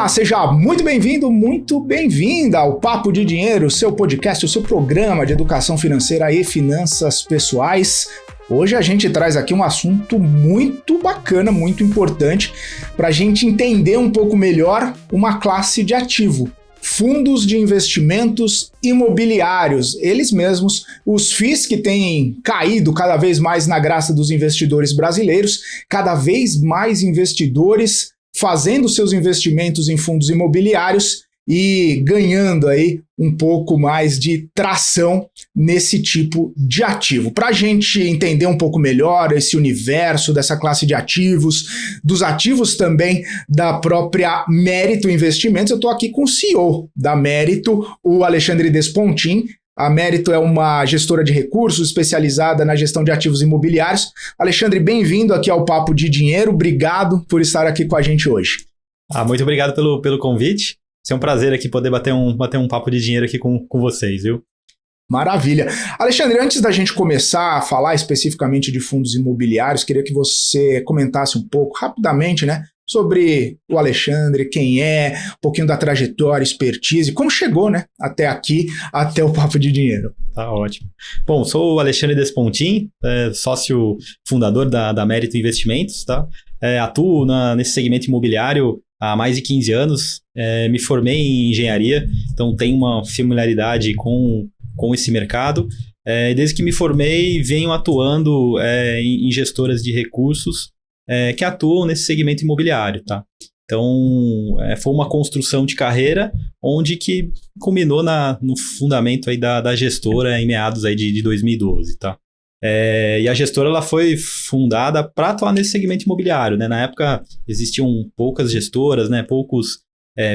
Olá, seja muito bem-vindo, muito bem-vinda ao Papo de Dinheiro, seu podcast, o seu programa de educação financeira e finanças pessoais. Hoje a gente traz aqui um assunto muito bacana, muito importante, para a gente entender um pouco melhor uma classe de ativo. Fundos de investimentos imobiliários, eles mesmos, os FIIs que têm caído cada vez mais na graça dos investidores brasileiros, cada vez mais investidores fazendo seus investimentos em fundos imobiliários e ganhando aí um pouco mais de tração nesse tipo de ativo. Para a gente entender um pouco melhor esse universo dessa classe de ativos, dos ativos também da própria Mérito Investimentos, eu estou aqui com o CEO da Mérito, o Alexandre Despontin. A Mérito é uma gestora de recursos especializada na gestão de ativos imobiliários. Alexandre, bem-vindo aqui ao Papo de Dinheiro. Obrigado por estar aqui com a gente hoje. Muito obrigado pelo convite. É um prazer aqui poder bater um papo de dinheiro aqui com vocês, viu? Maravilha. Alexandre, antes da gente começar a falar especificamente de fundos imobiliários, queria que você comentasse um pouco, rapidamente, né, sobre o Alexandre, quem é, um pouquinho da trajetória, expertise, como chegou, né, até aqui, até o Papo de Dinheiro. Tá ótimo. Bom, sou o Alexandre Despontin, sócio fundador da Mérito Investimentos, tá? Atuo nesse segmento imobiliário há mais de 15 anos, me formei em engenharia, então tenho uma familiaridade com esse mercado. Desde que me formei, venho atuando em gestoras de recursos que atuam nesse segmento imobiliário, tá? Então, foi uma construção de carreira onde que culminou no fundamento aí da gestora em meados aí de 2012, tá? E a gestora ela foi fundada para atuar nesse segmento imobiliário, né? Na época existiam poucas gestoras, né? Poucos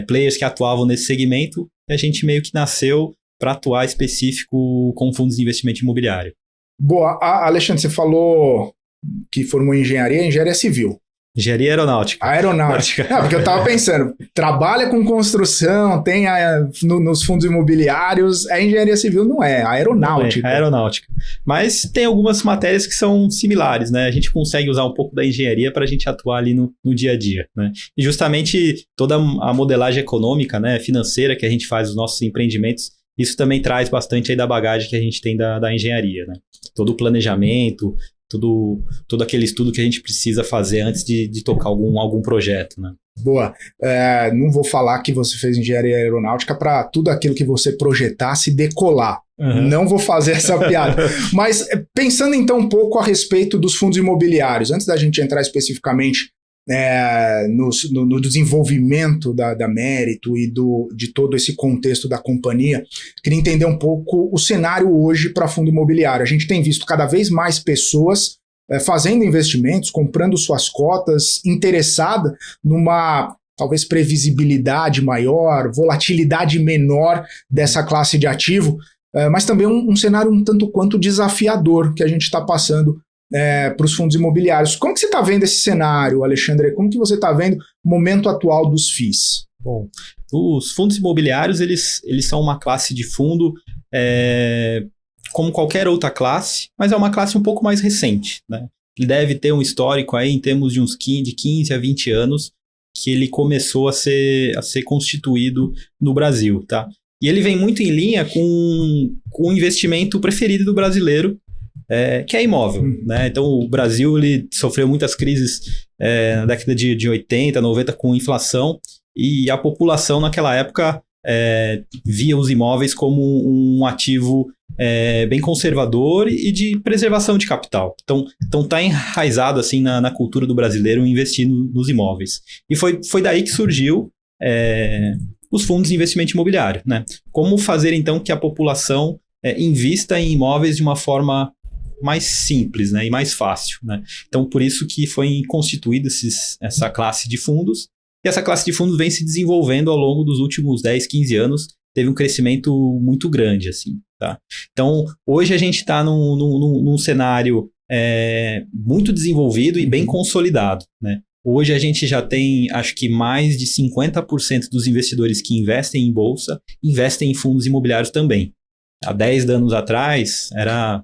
players que atuavam nesse segmento, e a gente meio que nasceu para atuar específico com fundos de investimento imobiliário. Boa. Alexandre, você falou que formou em engenharia civil. Engenharia aeronáutica. Aeronáutica. Porque eu estava pensando, trabalha com construção, tem nos fundos imobiliários, engenharia civil não é, aeronáutica. Não é aeronáutica. Mas tem algumas matérias que são similares, né? A gente consegue usar um pouco da engenharia para a gente atuar ali no dia a dia, né? E justamente toda a modelagem econômica, né, financeira que a gente faz nos nossos empreendimentos, isso também traz bastante aí da bagagem que a gente tem da engenharia, né? Todo o planejamento, todo aquele estudo que a gente precisa fazer antes de tocar algum projeto, né? Boa. Não vou falar que você fez engenharia aeronáutica para tudo aquilo que você projetasse decolar. Uhum. Não vou fazer essa piada. Mas pensando então um pouco a respeito dos fundos imobiliários, antes da gente entrar especificamente no desenvolvimento da Mérito e de todo esse contexto da companhia, queria entender um pouco o cenário hoje para fundo imobiliário. A gente tem visto cada vez mais pessoas fazendo investimentos, comprando suas cotas, interessada numa talvez previsibilidade maior, volatilidade menor dessa classe de ativo, mas também um cenário um tanto quanto desafiador que a gente está passando para os fundos imobiliários. Como que você está vendo esse cenário, Alexandre? Como que você está vendo o momento atual dos FIIs? Bom, os fundos imobiliários, eles são uma classe de fundo como qualquer outra classe, mas é uma classe um pouco mais recente, né? Ele deve ter um histórico aí em termos de 15 a 20 anos que ele começou a ser constituído no Brasil, tá? E ele vem muito em linha com o investimento preferido do brasileiro, que é imóvel, né? Então o Brasil ele sofreu muitas crises na década de 80, 90 com inflação, e a população naquela época via os imóveis como um ativo bem conservador e de preservação de capital. Então está enraizado assim na cultura do brasileiro investir nos imóveis. E foi daí que surgiu os fundos de investimento imobiliário, né? Como fazer então que a população invista em imóveis de uma forma mais simples, né, e mais fácil, né? Então, por isso que foi constituída essa classe de fundos, e essa classe de fundos vem se desenvolvendo ao longo dos últimos 10, 15 anos, teve um crescimento muito grande, assim, tá? Então, hoje a gente está num cenário muito desenvolvido e bem consolidado, né? Hoje a gente já tem, acho que mais de 50% dos investidores que investem em bolsa, investem em fundos imobiliários também. Há 10 anos atrás, era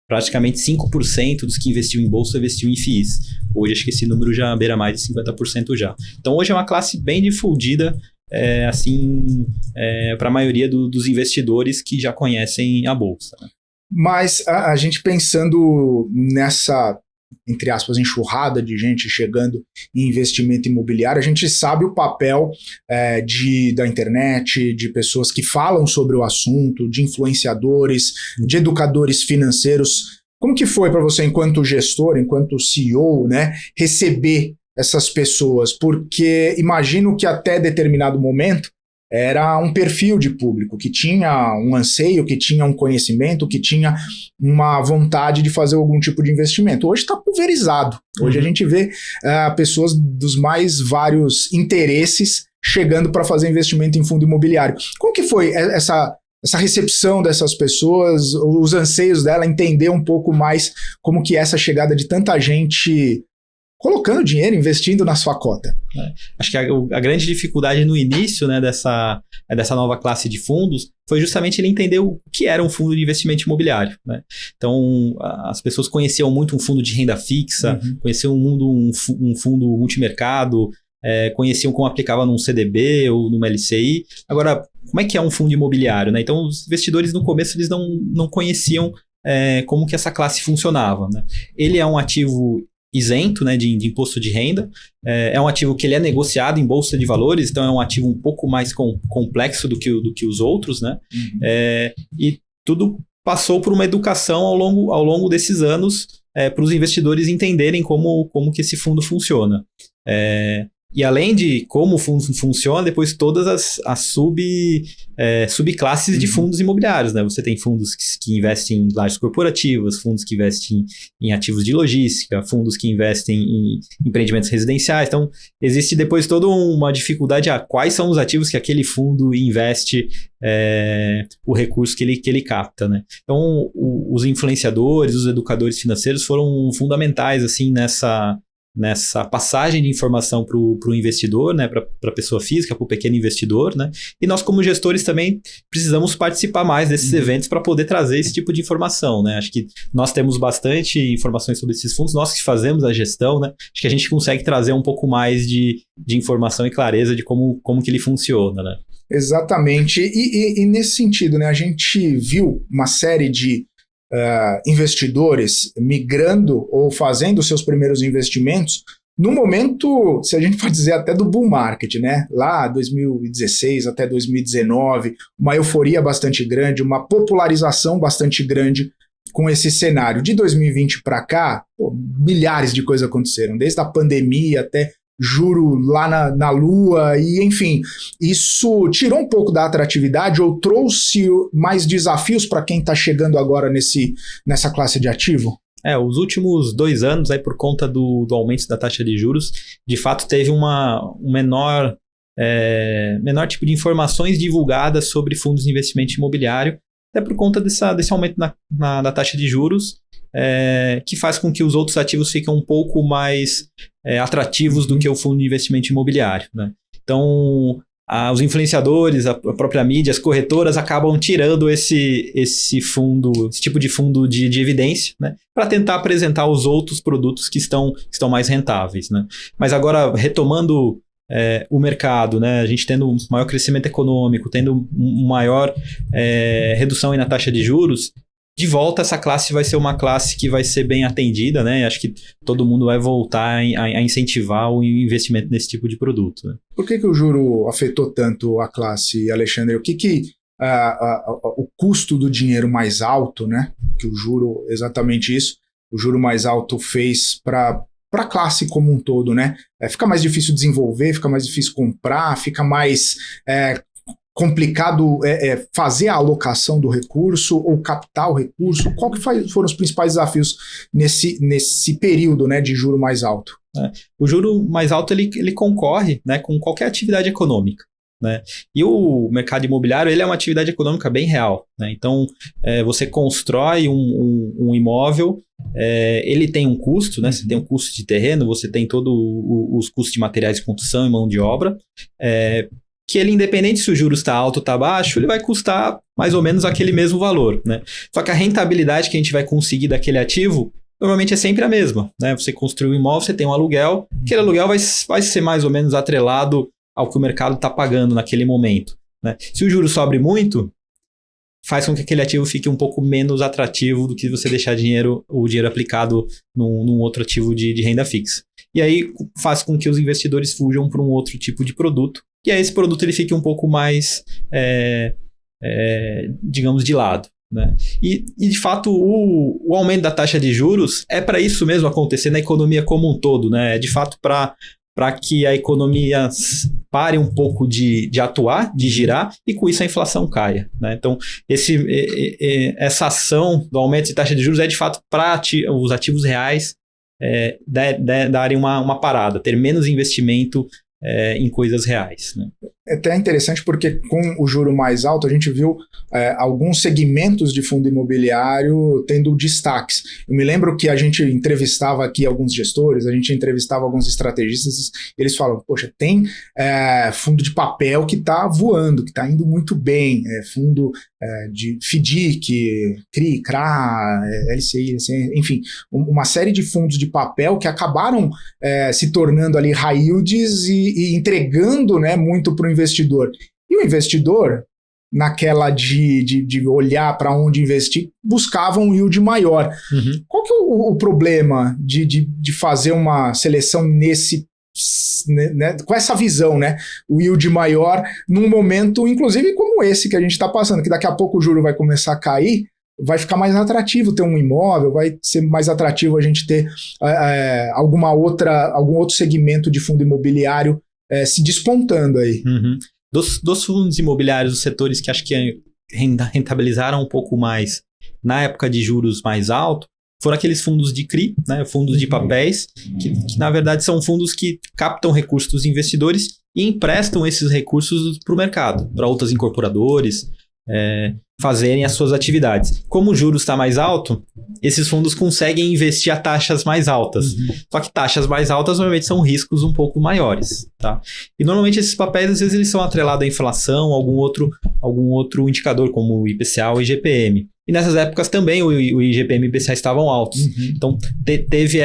praticamente 5% dos que investiam em bolsa investiam em FIIs. Hoje acho que esse número já beira mais de 50% já. Então hoje é uma classe bem difundida para a maioria dos investidores que já conhecem a Bolsa. Né? Mas a gente pensando nessa, entre aspas, enxurrada de gente chegando em investimento imobiliário, a gente sabe o papel da internet, de pessoas que falam sobre o assunto, de influenciadores, de educadores financeiros. Como que foi para você, enquanto gestor, enquanto CEO, né, receber essas pessoas? Porque imagino que até determinado momento era um perfil de público que tinha um anseio, que tinha um conhecimento, que tinha uma vontade de fazer algum tipo de investimento. Hoje está pulverizado. Hoje a gente vê pessoas dos mais vários interesses chegando para fazer investimento em fundo imobiliário. Como que foi essa recepção dessas pessoas, os anseios dela, entender um pouco mais como que é essa chegada de tanta gente colocando dinheiro, investindo na sua cota? Acho que a grande dificuldade no início, né, dessa nova classe de fundos foi justamente ele entender o que era um fundo de investimento imobiliário. Né? Então, as pessoas conheciam muito um fundo de renda fixa, conheciam um fundo multimercado, conheciam como aplicava num CDB ou numa LCI. Agora, como é que é um fundo imobiliário? Né? Então, os investidores no começo eles não conheciam como que essa classe funcionava. Né? Ele é um ativo isento, né, de imposto de renda, é um ativo que ele é negociado em bolsa de valores, então é um ativo um pouco mais complexo do que os outros, né? E tudo passou por uma educação ao longo desses anos para os investidores entenderem como que esse fundo funciona. E além de como o fundo funciona, depois todas as subclasses de fundos imobiliários, né? Você tem fundos que investem em lajes corporativas, fundos que investem em ativos de logística, fundos que investem em empreendimentos residenciais. Então, existe depois toda uma dificuldade a quais são os ativos que aquele fundo investe o recurso que ele capta, né? Então, os influenciadores, os educadores financeiros foram fundamentais, assim, nessa passagem de informação para o investidor, né, para a pessoa física, para o pequeno investidor, né, e nós como gestores também precisamos participar mais desses eventos para poder trazer esse tipo de informação, né, acho que nós temos bastante informações sobre esses fundos, nós que fazemos a gestão, né, acho que a gente consegue trazer um pouco mais de informação e clareza de como que ele funciona, né. Exatamente, e nesse sentido, né, a gente viu uma série de investidores migrando ou fazendo seus primeiros investimentos no momento, se a gente pode dizer, até do bull market, né? Lá 2016 até 2019, uma euforia bastante grande, uma popularização bastante grande com esse cenário. De 2020 para cá, milhares de coisas aconteceram, desde a pandemia até juro lá na lua, e enfim, isso tirou um pouco da atratividade ou trouxe mais desafios para quem está chegando agora nessa classe de ativo? Os últimos 2 anos, aí, por conta do aumento da taxa de juros, de fato teve um menor tipo de informações divulgadas sobre fundos de investimento imobiliário, até por conta desse aumento da taxa de juros, que faz com que os outros ativos fiquem um pouco mais atrativos do que o fundo de investimento imobiliário. Né? Então, os influenciadores, a própria mídia, as corretoras acabam tirando esse tipo de fundo de evidência, né? Para tentar apresentar os outros produtos que estão mais rentáveis. Né? Mas agora, retomando o mercado, né? A gente tendo um maior crescimento econômico, tendo maior redução aí na taxa de juros, de volta essa classe vai ser uma classe que vai ser bem atendida, né? Acho que todo mundo vai voltar a incentivar o investimento nesse tipo de produto. Né? Por que o juro afetou tanto a classe, Alexandre? O que o custo do dinheiro mais alto, né? Que o juro, exatamente isso, o juro mais alto fez para a classe como um todo, né? Fica mais difícil desenvolver, fica mais difícil comprar, fica mais complicado fazer a alocação do recurso ou captar o recurso. Qual que foram os principais desafios nesse período, né, de juro mais alto? O juro mais alto ele concorre, né, com qualquer atividade econômica. Né? E o mercado imobiliário ele é uma atividade econômica bem real. Né? Então, você constrói um imóvel, ele tem um custo, né? Você tem um custo de terreno, você tem todos os custos de materiais de construção e mão de obra, que ele, independente se o juros está alto ou está baixo, ele vai custar mais ou menos aquele mesmo valor. Né? Só que a rentabilidade que a gente vai conseguir daquele ativo normalmente é sempre a mesma. Né? Você construiu um imóvel, você tem um aluguel, aquele aluguel vai ser mais ou menos atrelado ao que o mercado está pagando naquele momento, né? Se o juro sobe muito, faz com que aquele ativo fique um pouco menos atrativo do que você deixar o dinheiro aplicado num outro ativo de renda fixa. E aí faz com que os investidores fujam para um outro tipo de produto, e aí esse produto ele fique um pouco mais, digamos, de lado, né? E de fato o aumento da taxa de juros é para isso mesmo acontecer na economia como um todo, né? É de fato para que a economia pare um pouco de atuar, de girar, e com isso a inflação caia, né? Então, essa ação do aumento de taxa de juros é de fato para os ativos reais darem uma parada, ter menos investimento em coisas reais, né? É até interessante porque com o juro mais alto a gente viu alguns segmentos de fundo imobiliário tendo destaques. Eu me lembro que a gente entrevistava aqui alguns gestores, a gente entrevistava alguns estrategistas, e eles falam, poxa, tem fundo de papel que está voando, que está indo muito bem, fundo de FDIC, CRI, CRA, LCI, enfim, uma série de fundos de papel que acabaram se tornando ali high yields e entregando, né, muito para o investidor. E o investidor, naquela de olhar para onde investir, buscava um yield maior. Uhum. Qual que é o problema de fazer uma seleção né, com essa visão, né? O yield maior num momento, inclusive como esse que a gente está passando, que daqui a pouco o juro vai começar a cair, vai ficar mais atrativo ter um imóvel, vai ser mais atrativo a gente ter algum outro segmento de fundo imobiliário se despontando aí. Uhum. Dos fundos imobiliários, os setores que acho que rentabilizaram um pouco mais na época de juros mais altos, foram aqueles fundos de CRI, né, fundos de papéis, que na verdade são fundos que captam recursos dos investidores e emprestam esses recursos para o mercado, para outras incorporadores fazerem as suas atividades. Como o juros está mais alto, esses fundos conseguem investir a taxas mais altas. Uhum. Só que taxas mais altas normalmente são riscos um pouco maiores, tá? E normalmente esses papéis, às vezes, eles são atrelados à inflação, algum outro indicador, como o IPCA ou o IGPM. E nessas épocas também o IGPM e o IPCA estavam altos. Uhum. Então teve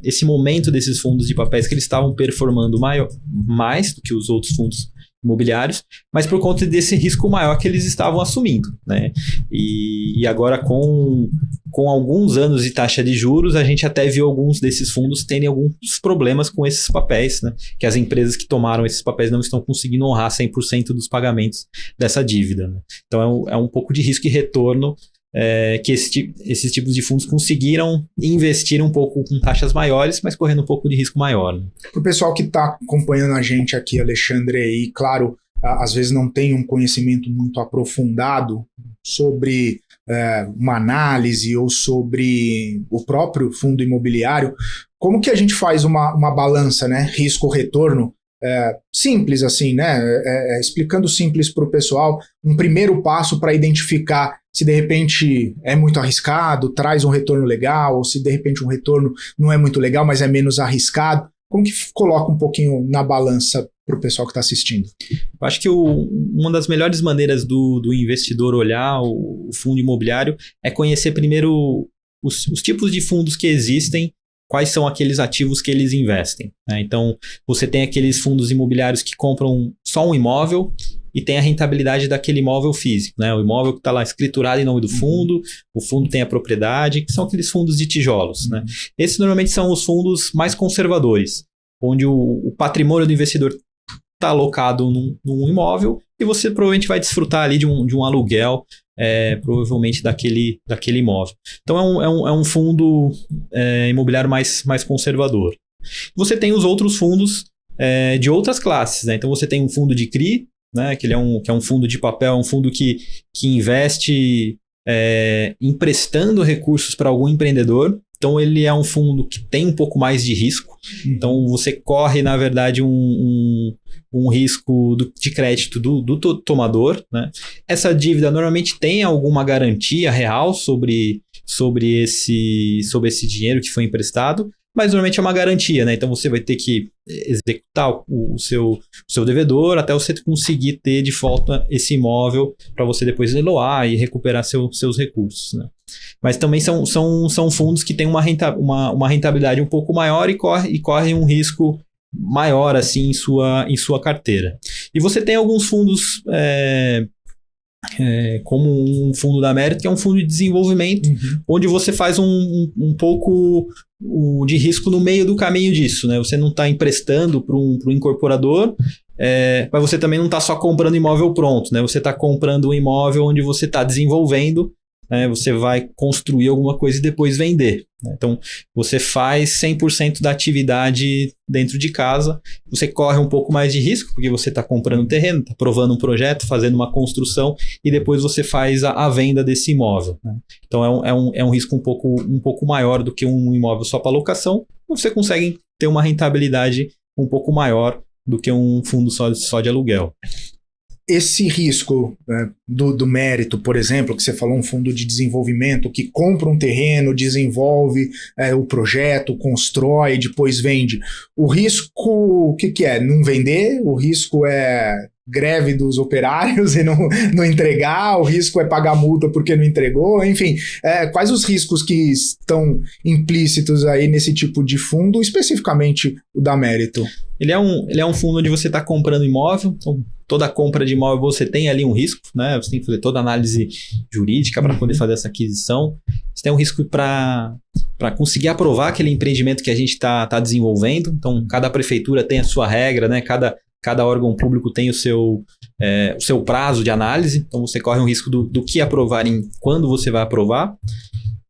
esse momento desses fundos de papéis que eles estavam performando mais do que os outros fundos imobiliários, mas por conta desse risco maior que eles estavam assumindo, né? E agora com alguns anos de taxa de juros, a gente até viu alguns desses fundos terem alguns problemas com esses papéis, né? Que as empresas que tomaram esses papéis não estão conseguindo honrar 100% dos pagamentos dessa dívida, né? Então é um pouco de risco e retorno que esses tipos de fundos conseguiram investir um pouco com taxas maiores, mas correndo um pouco de risco maior, né? Para o pessoal que está acompanhando a gente aqui, Alexandre, e claro, às vezes não tem um conhecimento muito aprofundado sobre uma análise ou sobre o próprio fundo imobiliário, como que a gente faz uma balança, né? Risco-retorno? Simples assim, né? Explicando simples para o pessoal, um primeiro passo para identificar se de repente é muito arriscado, traz um retorno legal, ou se de repente um retorno não é muito legal, mas é menos arriscado. Como que coloca um pouquinho na balança para o pessoal que está assistindo? Eu acho que uma das melhores maneiras do investidor olhar o fundo imobiliário é conhecer primeiro os tipos de fundos que existem, quais são aqueles ativos que eles investem, né? Então, você tem aqueles fundos imobiliários que compram só um imóvel e tem a rentabilidade daquele imóvel físico, né? O imóvel que está lá escriturado em nome do fundo, o fundo tem a propriedade, que são aqueles fundos de tijolos, né? Esses normalmente são os fundos mais conservadores, onde o patrimônio do investidor está alocado num imóvel e você provavelmente vai desfrutar ali de um aluguel, provavelmente daquele imóvel. Então é um fundo imobiliário mais conservador. Você tem os outros fundos de outras classes, né? Então você tem um fundo de CRI, né? Que é um fundo de papel, é um fundo que investe emprestando recursos para algum empreendedor. Então ele é um fundo que tem um pouco mais de risco. Então você corre, na verdade, um risco de crédito do tomador, né? Essa dívida normalmente tem alguma garantia real sobre esse dinheiro que foi emprestado, mas normalmente é uma garantia, né? Então você vai ter que executar o seu devedor até você conseguir ter de volta esse imóvel para você depois leiloar e recuperar seus recursos, né? Mas também são fundos que têm uma rentabilidade um pouco maior e correm um risco maior assim em sua carteira. E você tem alguns fundos como um fundo da Mérito, que é um fundo de desenvolvimento, onde você faz um pouco de risco no meio do caminho disso, né? Você não está emprestando para um incorporador, mas você também não está só comprando imóvel pronto, né? Você está comprando um imóvel onde você está desenvolvendo, né? Você vai construir alguma coisa e depois vender, né? Então, você faz 100% da atividade dentro de casa, você corre um pouco mais de risco, porque você está comprando terreno, está aprovando um projeto, fazendo uma construção e depois você faz a venda desse imóvel, né? Então, é um risco um pouco maior do que um imóvel só para locação, você consegue ter uma rentabilidade um pouco maior do que um fundo só de aluguel. Esse risco, né, do Mérito, por exemplo, que você falou, um fundo de desenvolvimento que compra um terreno, desenvolve o projeto, constrói, depois vende. O risco, o que é? Não vender? O risco é greve dos operários e não entregar? O risco é pagar multa porque não entregou? Enfim, quais os riscos que estão implícitos aí nesse tipo de fundo, especificamente o da Mérito? Ele é um fundo onde você está comprando imóvel, então toda compra de imóvel você tem ali um risco, né? Você tem que fazer toda a análise jurídica para poder fazer essa aquisição. Você tem um risco para conseguir aprovar aquele empreendimento que a gente está desenvolvendo. Então, cada prefeitura tem a sua regra, né? Cada órgão público tem o seu prazo de análise. Então, você corre um risco do que aprovar e quando você vai aprovar.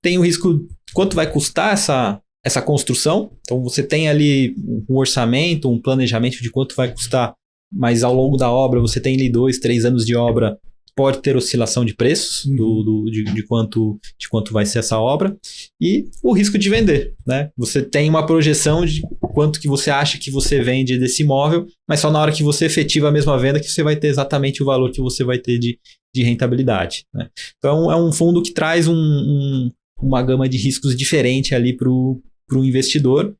Tem o risco de quanto vai custar essa construção. Então, você tem ali um orçamento, um planejamento de quanto vai custar, mas ao longo da obra você tem ali 2, 3 anos de obra, pode ter oscilação de preços de quanto vai ser essa obra, e o risco de vender, né? Você tem uma projeção de quanto que você acha que você vende desse imóvel, mas só na hora que você efetiva a mesma venda que você vai ter exatamente o valor que você vai ter de rentabilidade, né? Então é um fundo que traz uma gama de riscos diferente ali para o investidor,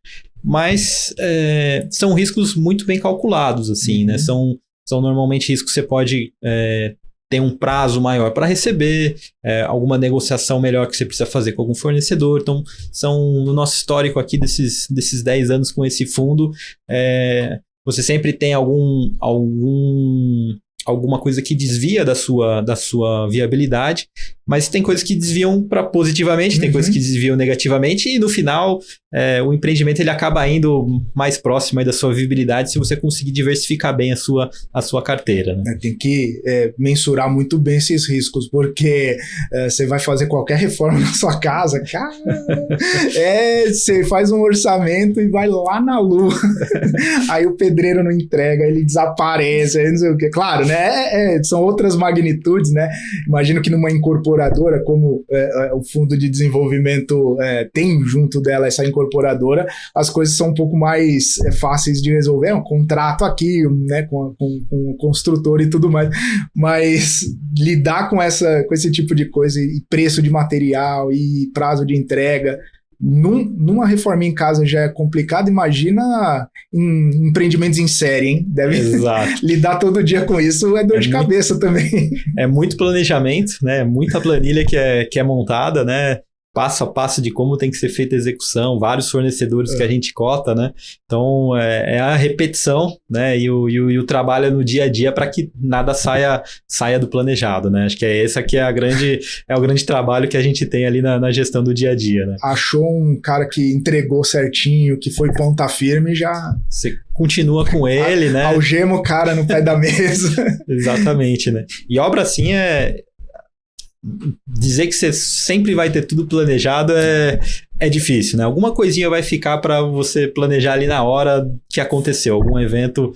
mas são riscos muito bem calculados, assim, né? São normalmente riscos que você pode ter um prazo maior para receber, alguma negociação melhor que você precisa fazer com algum fornecedor. Então, no nosso histórico aqui desses 10 anos com esse fundo, você sempre tem alguma coisa que desvia da sua viabilidade, mas tem coisas que desviam para positivamente, tem coisas que desviam negativamente, e no final o empreendimento ele acaba indo mais próximo aí da sua viabilidade se você conseguir diversificar bem a sua carteira, né? Tem que mensurar muito bem esses riscos, porque você vai fazer qualquer reforma na sua casa, cara, você faz um orçamento e vai lá na lua, aí o pedreiro não entrega, ele desaparece, aí não sei o quê. Claro, né? São outras magnitudes, né? Imagino que numa incorporadora, como o fundo de desenvolvimento tem junto dela essa incorporadora, as coisas são um pouco mais fáceis de resolver. Um contrato aqui, né, com o construtor e tudo mais, mas lidar com esse tipo de coisa, e preço de material e prazo de entrega numa reforma em casa já é complicado, imagina em empreendimentos em série, hein? Deve lidar todo dia com isso, dor de cabeça também. É muito planejamento, né? Muita planilha que é montada, né? Passo a passo de como tem que ser feita a execução, vários fornecedores que a gente cota, né? Então, é a repetição, né? E o trabalho no dia a dia para que nada saia do planejado, né? Acho que esse aqui é o grande trabalho que a gente tem ali na gestão do dia a dia, né? Achou um cara que entregou certinho, que foi ponta firme, já... Você continua com ele, né? Algema o cara no pé da mesa. Exatamente, né? E obra assim dizer que você sempre vai ter tudo planejado é difícil, né? Alguma coisinha vai ficar para você planejar ali na hora que aconteceu, algum evento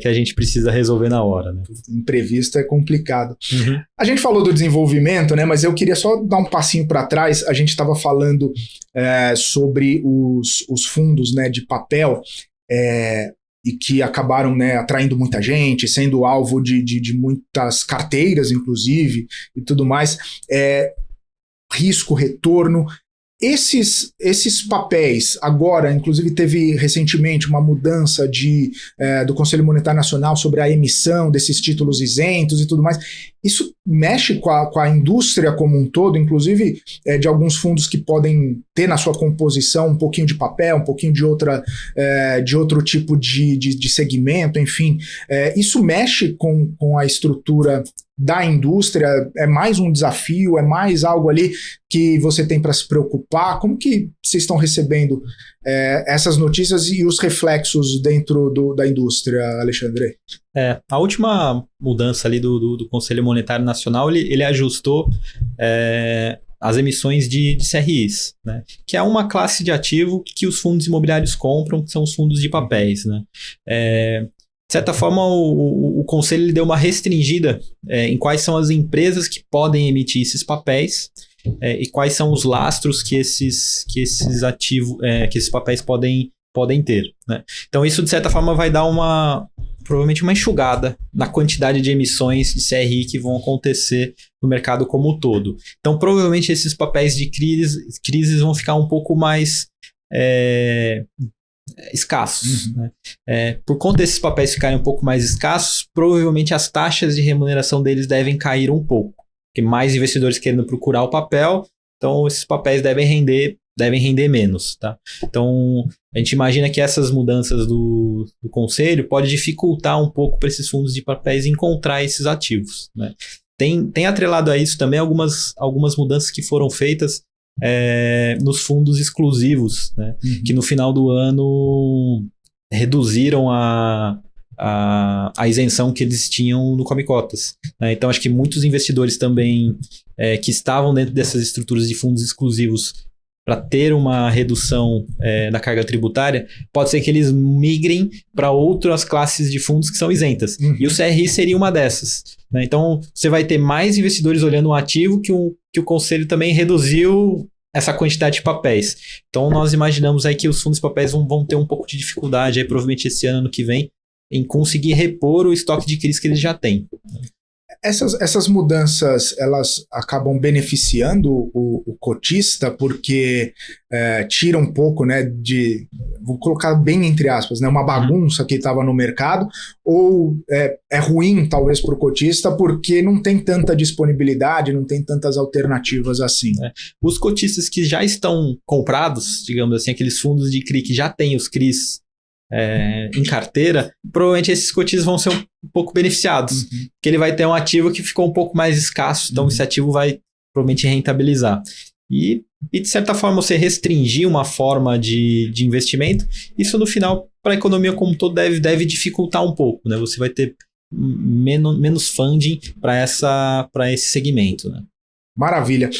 que a gente precisa resolver na hora, né? Imprevisto é complicado. A gente falou do desenvolvimento, né? Mas eu queria só dar um passinho para trás. A gente estava falando sobre os fundos, né, de papel, e que acabaram, né, atraindo muita gente, sendo alvo de muitas carteiras, inclusive, e tudo mais. Risco, retorno. Esses papéis, agora, inclusive teve recentemente uma mudança do Conselho Monetário Nacional sobre a emissão desses títulos isentos e tudo mais. Isso mexe com a indústria como um todo, inclusive de alguns fundos que podem ter na sua composição um pouquinho de papel, um pouquinho de outro tipo de segmento, enfim. Isso mexe com a estrutura da indústria? É mais um desafio? É mais algo ali que você tem para se preocupar? Como que vocês estão recebendo essas notícias e os reflexos dentro da indústria, Alexandre? A última mudança ali do Conselho Monetário Nacional, ele ajustou as emissões de CRIs, né? Que é uma classe de ativo que os fundos imobiliários compram, que são os fundos de papéis, né? De certa forma, o Conselho deu uma restringida em quais são as empresas que podem emitir esses papéis e quais são os lastros que esses ativos, que esses papéis podem ter, né? Então, isso, de certa forma, vai dar provavelmente uma enxugada na quantidade de emissões de CRI que vão acontecer no mercado como um todo. Então, provavelmente, esses papéis de crises vão ficar um pouco mais escassos, né? Por conta desses papéis ficarem um pouco mais escassos, provavelmente as taxas de remuneração deles devem cair um pouco, porque mais investidores querendo procurar o papel, então esses papéis devem render menos, tá? Então, a gente imagina que essas mudanças do conselho pode dificultar um pouco para esses fundos de papéis encontrar esses ativos, né? Tem atrelado a isso também algumas mudanças que foram feitas nos fundos exclusivos, né? Que no final do ano reduziram a isenção que eles tinham no Come Cotas, né? Então, acho que muitos investidores também que estavam dentro dessas estruturas de fundos exclusivos para ter uma redução da carga tributária, pode ser que eles migrem para outras classes de fundos que são isentas. E o CRI seria uma dessas, né? Então, você vai ter mais investidores olhando um ativo que o Conselho também reduziu essa quantidade de papéis. Então, nós imaginamos aí que os fundos de papéis vão ter um pouco de dificuldade, aí, provavelmente esse ano que vem, em conseguir repor o estoque de CRIs que eles já têm. Essas mudanças, elas acabam beneficiando o cotista porque tira um pouco, né, vou colocar bem entre aspas, né, uma bagunça que estava no mercado, ou é ruim talvez para o cotista porque não tem tanta disponibilidade, não tem tantas alternativas assim. Os cotistas que já estão comprados, digamos assim, aqueles fundos de CRI que já têm os CRIs em carteira, provavelmente esses cotistas vão ser um pouco beneficiados, porque ele vai ter um ativo que ficou um pouco mais escasso, então esse ativo vai provavelmente rentabilizar. E de certa forma você restringir uma forma de investimento, isso no final para a economia como um todo deve dificultar um pouco, né? Você vai ter menos funding para esse segmento, né? Maravilha.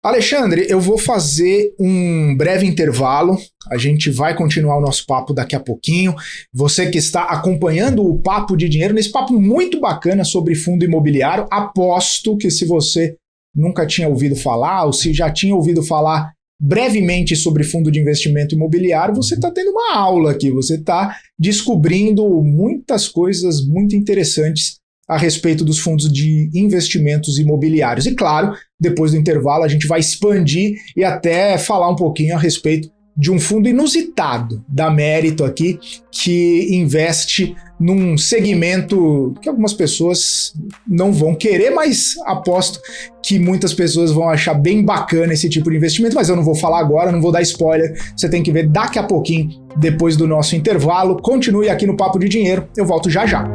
Alexandre, eu vou fazer um breve intervalo, a gente vai continuar o nosso papo daqui a pouquinho. Você que está acompanhando o Papo de Dinheiro, nesse papo muito bacana sobre fundo imobiliário, aposto que se você nunca tinha ouvido falar, ou se já tinha ouvido falar brevemente sobre fundo de investimento imobiliário, você está tendo uma aula aqui, você está descobrindo muitas coisas muito interessantes a respeito dos fundos de investimentos imobiliários. E claro, depois do intervalo a gente vai expandir e até falar um pouquinho a respeito de um fundo inusitado da Mérito aqui, que investe num segmento que algumas pessoas não vão querer, mas aposto que muitas pessoas vão achar bem bacana esse tipo de investimento, mas eu não vou falar agora, não vou dar spoiler, você tem que ver daqui a pouquinho, depois do nosso intervalo. Continue aqui no Papo de Dinheiro, eu volto já já.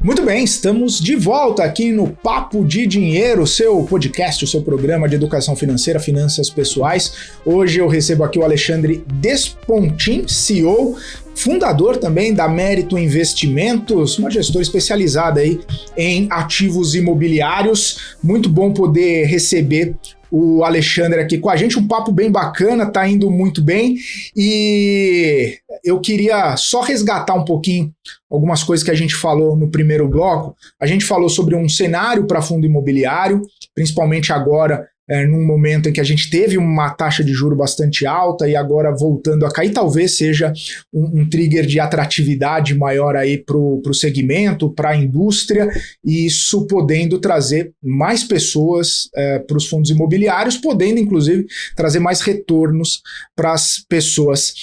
Muito bem, estamos de volta aqui no Papo de Dinheiro, seu podcast, o seu programa de educação financeira, finanças pessoais. Hoje eu recebo aqui o Alexandre Despontin, CEO, fundador também da Mérito Investimentos, uma gestora especializada aí em ativos imobiliários. Muito bom poder receber o Alexandre aqui com a gente, um papo bem bacana, tá indo muito bem, e eu queria só resgatar um pouquinho algumas coisas que a gente falou no primeiro bloco. A gente falou sobre um cenário para fundo imobiliário, principalmente agora num momento em que a gente teve uma taxa de juro bastante alta e agora voltando a cair, talvez seja um trigger de atratividade maior aí para o segmento, para a indústria, e isso podendo trazer mais pessoas para os fundos imobiliários, podendo inclusive trazer mais retornos para as pessoas.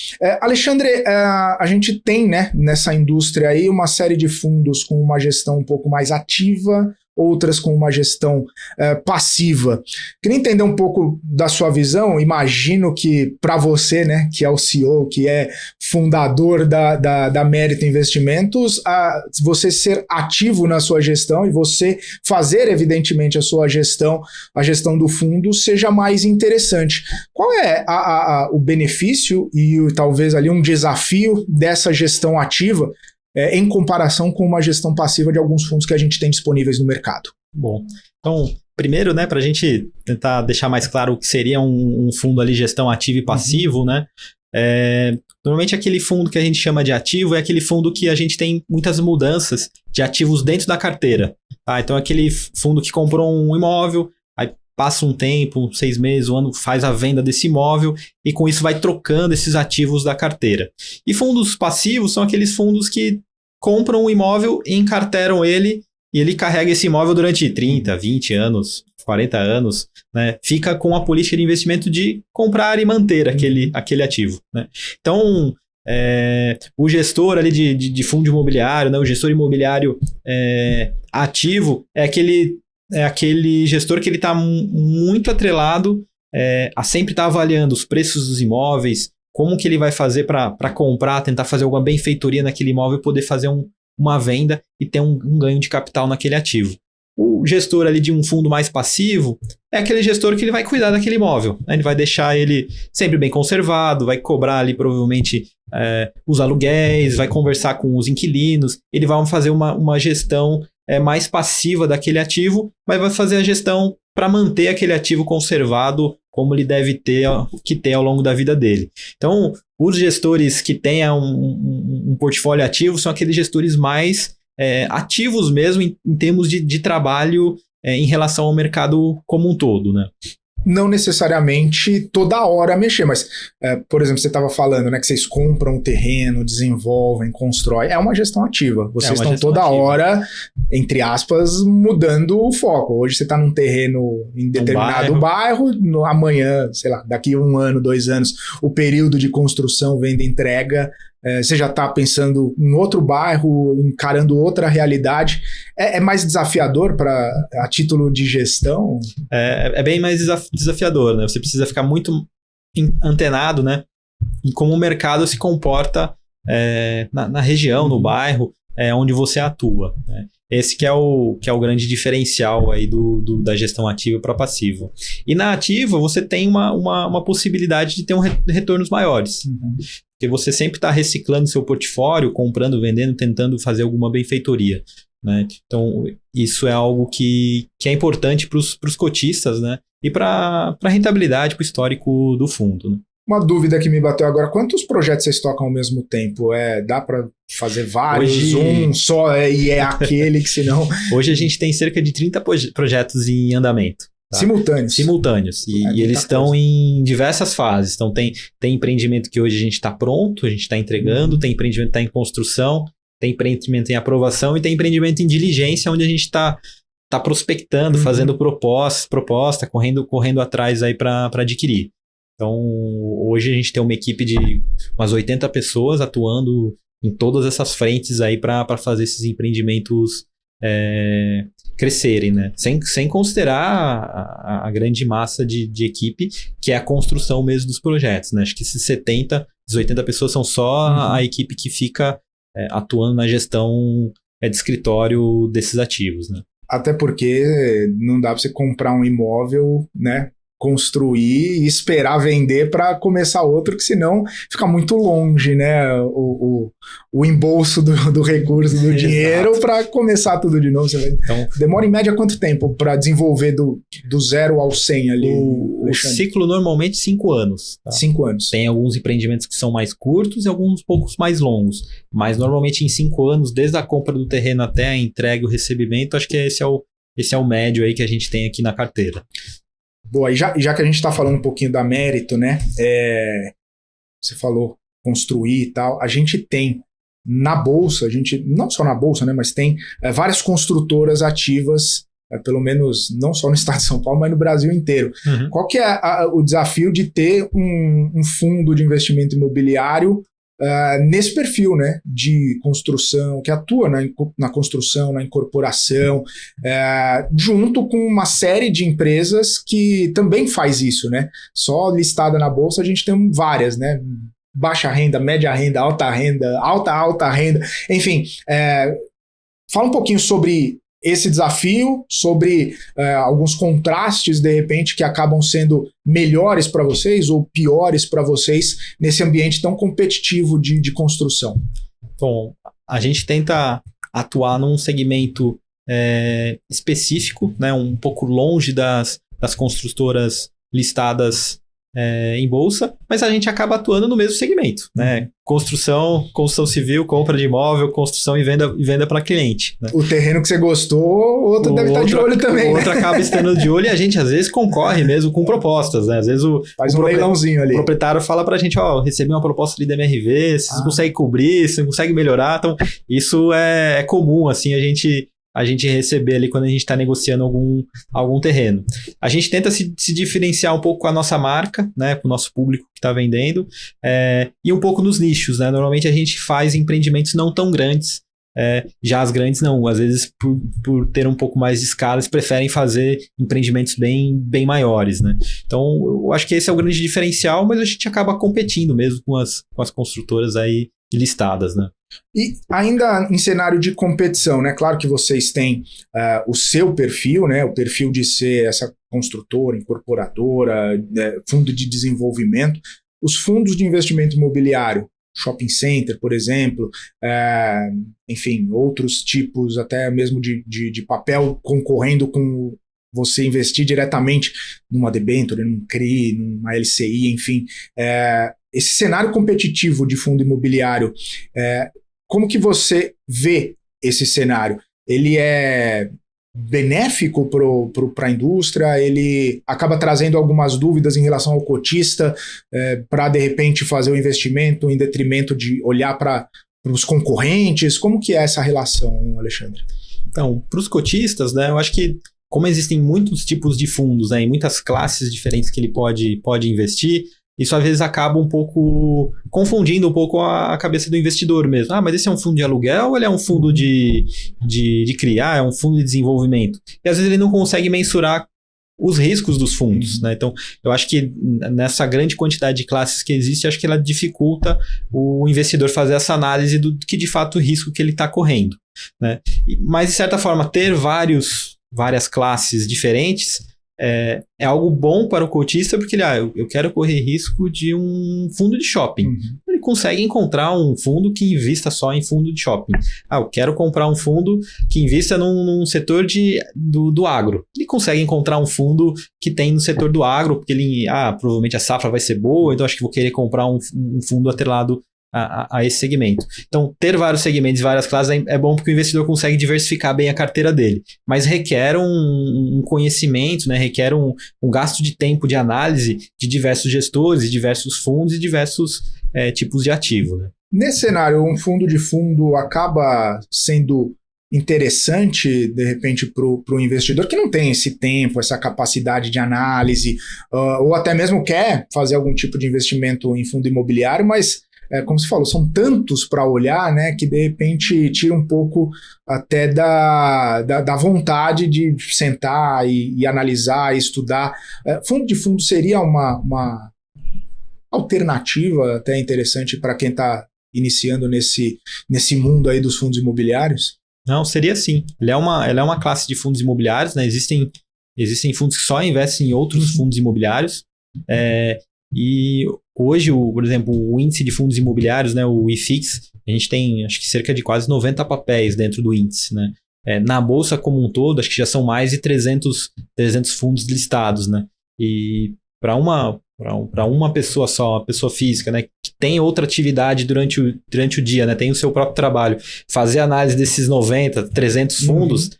Alexandre, a gente tem, né, nessa indústria aí uma série de fundos com uma gestão um pouco mais ativa, outras com uma gestão passiva. Queria entender um pouco da sua visão. Imagino que para você, né, que é o CEO, que é fundador da Mérito Investimentos, você ser ativo na sua gestão e você fazer, evidentemente, a sua gestão, a gestão do fundo, seja mais interessante. Qual é o benefício e talvez ali um desafio dessa gestão ativa em comparação com uma gestão passiva de alguns fundos que a gente tem disponíveis no mercado? Bom, então, primeiro, né, para a gente tentar deixar mais claro o que seria um fundo ali, gestão ativa e passivo, né? Normalmente aquele fundo que a gente chama de ativo é aquele fundo que a gente tem muitas mudanças de ativos dentro da carteira. Tá? Então, aquele fundo que comprou um imóvel, aí passa um tempo, 6 meses, um ano, faz a venda desse imóvel e com isso vai trocando esses ativos da carteira. E fundos passivos são aqueles fundos que compram um imóvel e encarteram ele e ele carrega esse imóvel durante 30, 20 anos, 40 anos, né? Fica com a política de investimento de comprar e manter aquele ativo, né? Então, o gestor ali de fundo imobiliário, né? O gestor imobiliário ativo é aquele gestor que ele está muito atrelado a sempre estar avaliando os preços dos imóveis, como que ele vai fazer para comprar, tentar fazer alguma benfeitoria naquele imóvel, poder fazer uma venda e ter um ganho de capital naquele ativo. O gestor ali de um fundo mais passivo é aquele gestor que ele vai cuidar daquele imóvel, né? Ele vai deixar ele sempre bem conservado, vai cobrar ali provavelmente os aluguéis, vai conversar com os inquilinos, ele vai fazer uma gestão mais passiva daquele ativo, mas vai fazer a gestão para manter aquele ativo conservado como ele deve ter ao longo da vida dele. Então, os gestores que tenham um portfólio ativo são aqueles gestores mais ativos mesmo em termos de trabalho em relação ao mercado como um todo, né? Não necessariamente toda hora mexer, mas, por exemplo, você estava falando, né, que vocês compram o terreno, desenvolvem, constroem. É uma gestão ativa. Vocês estão toda hora, entre aspas, mudando o foco. Hoje você está num terreno em determinado bairro, amanhã, sei lá, daqui 1 ano, 2 anos, o período de construção, venda e entrega, você já está pensando em outro bairro, encarando outra realidade. É mais desafiador a título de gestão? É bem mais desafiador, né? Você precisa ficar muito antenado, né, em como o mercado se comporta na região, no bairro, onde você atua, né? Esse que é o grande diferencial aí da gestão ativa para passiva. E na ativa você tem uma possibilidade de ter retornos maiores. Porque você sempre está reciclando seu portfólio, comprando, vendendo, tentando fazer alguma benfeitoria, né? Então, isso é algo que é importante para os cotistas, né? E para a rentabilidade, para o histórico do fundo, né? Uma dúvida que me bateu agora, quantos projetos vocês tocam ao mesmo tempo? Dá para fazer vários, um só e é aquele que senão... Hoje a gente tem cerca de 30 projetos em andamento. Tá? Simultâneos. E eles estão em diversas fases. Então, tem empreendimento que hoje a gente está pronto, a gente está entregando, tem empreendimento que está em construção, tem empreendimento em aprovação e tem empreendimento em diligência, onde a gente está prospectando, fazendo proposta, correndo atrás aí para adquirir. Então, hoje a gente tem uma equipe de umas 80 pessoas atuando em todas essas frentes aí para fazer esses empreendimentos crescerem, né? Sem considerar a grande massa de equipe, que é a construção mesmo dos projetos, né? Acho que esses 80 pessoas são só a equipe que fica atuando na gestão de escritório desses ativos, né? Até porque não dá para você comprar um imóvel, né, construir e esperar vender para começar outro, que senão fica muito longe, né, o embolso do recurso, do dinheiro para começar tudo de novo. Então, demora em média quanto tempo para desenvolver do 0 ao 100 ali? O ciclo normalmente 5 anos. Tá? 5 anos. Tem alguns empreendimentos que são mais curtos e alguns poucos mais longos, mas normalmente em 5 anos, desde a compra do terreno até a entrega e o recebimento, acho que esse é o médio aí que a gente tem aqui na carteira. Boa, e já que a gente está falando um pouquinho da Mérito, né? Você falou construir e tal, a gente tem na Bolsa, não só na Bolsa, né, mas tem várias construtoras ativas, pelo menos não só no estado de São Paulo, mas no Brasil inteiro. Uhum. Qual que é o desafio de ter um fundo de investimento imobiliário nesse perfil, né, de construção, que atua na construção, na incorporação, junto com uma série de empresas que também faz isso, né? Só listada na Bolsa a gente tem várias, né? Baixa renda, média renda, alta renda, alta renda, enfim. Fala um pouquinho sobre esse desafio, sobre alguns contrastes, de repente, que acabam sendo melhores para vocês ou piores para vocês nesse ambiente tão competitivo de construção. Bom, a gente tenta atuar num segmento específico, né, um pouco longe das construtoras listadas em bolsa, mas a gente acaba atuando no mesmo segmento, né? Construção civil, compra de imóvel, construção e venda para cliente. Né? O terreno que você gostou, outro deve estar de olho também. O outro acaba estando de olho e a gente às vezes concorre mesmo com propostas, né? Às vezes faz um leilãozinho ali. O proprietário fala pra gente, recebi uma proposta ali da MRV, vocês conseguem cobrir, vocês conseguem melhorar, então isso é comum, assim, a gente receber ali quando a gente está negociando algum terreno. A gente tenta se diferenciar um pouco com a nossa marca, né, com o nosso público que está vendendo, e um pouco nos nichos, né? Normalmente a gente faz empreendimentos não tão grandes, já as grandes não. Às vezes, por ter um pouco mais de escala, eles preferem fazer empreendimentos bem maiores, né? Então, eu acho que esse é o grande diferencial, mas a gente acaba competindo mesmo com as construtoras aí listadas, né? E ainda em cenário de competição, né? Claro que vocês têm o seu perfil, né? O perfil de ser essa construtora, incorporadora, fundo de desenvolvimento. Os fundos de investimento imobiliário, shopping center, por exemplo, enfim, outros tipos até mesmo de papel concorrendo com você investir diretamente numa debênture, num CRI, numa LCI, enfim. Esse cenário competitivo de fundo imobiliário, como que você vê esse cenário? Ele é benéfico para a indústria? Ele acaba trazendo algumas dúvidas em relação ao cotista para, de repente, fazer o investimento em detrimento de olhar para os concorrentes? Como que é essa relação, Alexandre? Então, para os cotistas, né, eu acho que como existem muitos tipos de fundos, né, e muitas classes diferentes que ele pode investir, isso às vezes acaba um pouco confundindo um pouco a cabeça do investidor mesmo. Mas esse é um fundo de aluguel ou ele é um fundo de criar, é um fundo de desenvolvimento? E às vezes ele não consegue mensurar os riscos dos fundos, né? Então, eu acho que nessa grande quantidade de classes que existe, acho que ela dificulta o investidor fazer essa análise do que de fato o risco que ele está correndo, né? Mas, de certa forma, ter várias classes diferentes é algo bom para o cotista, porque ele, eu quero correr risco de um fundo de shopping. Uhum. Ele consegue encontrar um fundo que invista só em fundo de shopping. Eu quero comprar um fundo que invista num setor do agro. Ele consegue encontrar um fundo que tem no setor do agro, porque ele, provavelmente a safra vai ser boa, então acho que vou querer comprar um fundo atrelado a esse segmento. Então, ter vários segmentos, várias classes é bom porque o investidor consegue diversificar bem a carteira dele, mas requer um conhecimento, né? Requer um gasto de tempo de análise de diversos gestores, diversos fundos e diversos tipos de ativo, né? Nesse cenário, um fundo de fundo acaba sendo interessante, de repente, para o investidor que não tem esse tempo, essa capacidade de análise, ou até mesmo quer fazer algum tipo de investimento em fundo imobiliário, mas como você falou, são tantos para olhar, né, que de repente tira um pouco até da vontade de sentar e analisar, e estudar. Fundo de fundo seria uma alternativa até interessante para quem está iniciando nesse mundo aí dos fundos imobiliários? Não, seria sim. Ela é uma classe de fundos imobiliários, né? Existem fundos que só investem em outros fundos imobiliários. E hoje, por exemplo, o índice de fundos imobiliários, né, o IFIX, a gente tem acho que cerca de quase 90 papéis dentro do índice, né? Na bolsa como um todo, acho que já são mais de 300 fundos listados, né? E para uma pessoa só, uma pessoa física, né, que tem outra atividade durante o dia, né, tem o seu próprio trabalho, fazer análise desses 90, 300 fundos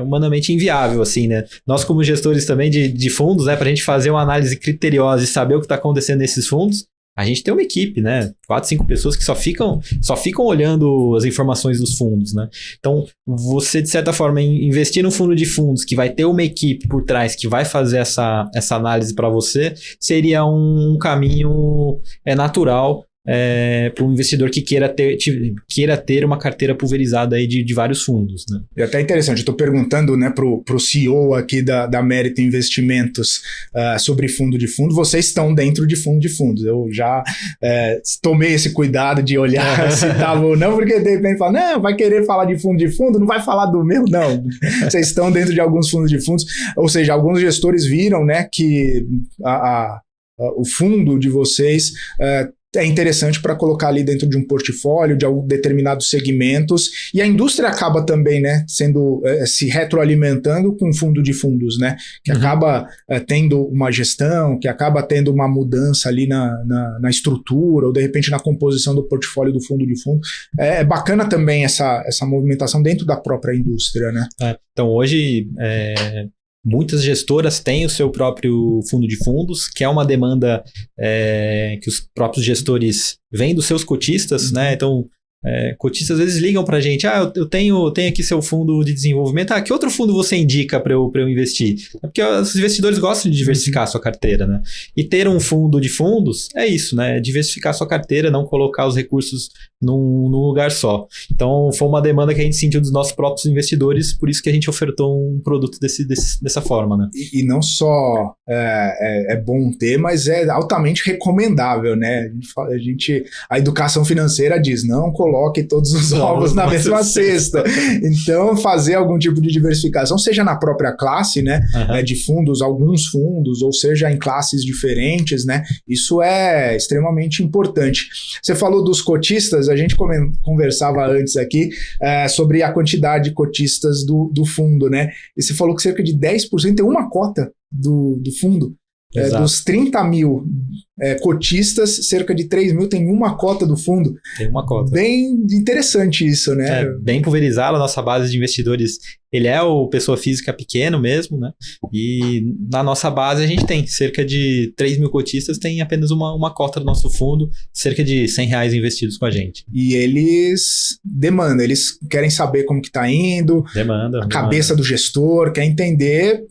humanamente inviável, assim, né? Nós, como gestores também de fundos, né, para a gente fazer uma análise criteriosa e saber o que está acontecendo nesses fundos, a gente tem uma equipe, né? 4, 5 pessoas que só ficam olhando as informações dos fundos, né? Então, você, de certa forma, investir num fundo de fundos que vai ter uma equipe por trás que vai fazer essa análise para você, seria um caminho natural para um investidor que queira ter uma carteira pulverizada aí de vários fundos, né? É até interessante, eu estou perguntando, né, pro CEO aqui da Mérito Investimentos sobre fundo de fundo, vocês estão dentro de fundos, eu já tomei esse cuidado de olhar se estava ou não, porque de repente fala, não, vai querer falar de fundo, não vai falar do meu, não, vocês estão dentro de alguns fundos de fundos, ou seja, alguns gestores viram, né, que o fundo de vocês é interessante para colocar ali dentro de um portfólio de determinados segmentos, e a indústria acaba também, né, sendo, se retroalimentando com fundo de fundos, né, que acaba tendo uma gestão, que acaba tendo uma mudança ali na estrutura, ou de repente na composição do portfólio do fundo de fundo. É bacana também essa movimentação dentro da própria indústria, né? Então hoje muitas gestoras têm o seu próprio fundo de fundos, que é uma demanda que os próprios gestores vêm dos seus cotistas, né? Então, cotistas às vezes ligam para a gente, eu tenho aqui seu fundo de desenvolvimento, que outro fundo você indica para eu investir? É porque os investidores gostam de diversificar a sua carteira, né? E ter um fundo de fundos é isso, né? Diversificar a sua carteira, não colocar os recursos num lugar só. Então, foi uma demanda que a gente sentiu dos nossos próprios investidores, por isso que a gente ofertou um produto dessa forma, né? E não só é bom ter, mas é altamente recomendável, né? A educação financeira diz, não coloque todos os ovos na mesma cesta. Então, fazer algum tipo de diversificação, seja na própria classe, né? De fundos, alguns fundos, ou seja, em classes diferentes, né? Isso é extremamente importante. Você falou dos cotistas, a gente conversava antes aqui sobre a quantidade de cotistas do fundo, né? E você falou que cerca de 10% tem uma cota do fundo. Dos 30 mil cotistas, cerca de 3 mil tem uma cota do fundo. Tem uma cota. Bem interessante isso, né? Bem pulverizado, a nossa base de investidores, ele é o pessoa física pequeno mesmo, né? E na nossa base a gente tem cerca de 3 mil cotistas, tem apenas uma cota do nosso fundo, cerca de R$100 investidos com a gente. E eles demandam, eles querem saber como que tá indo, a cabeça do gestor, quer entender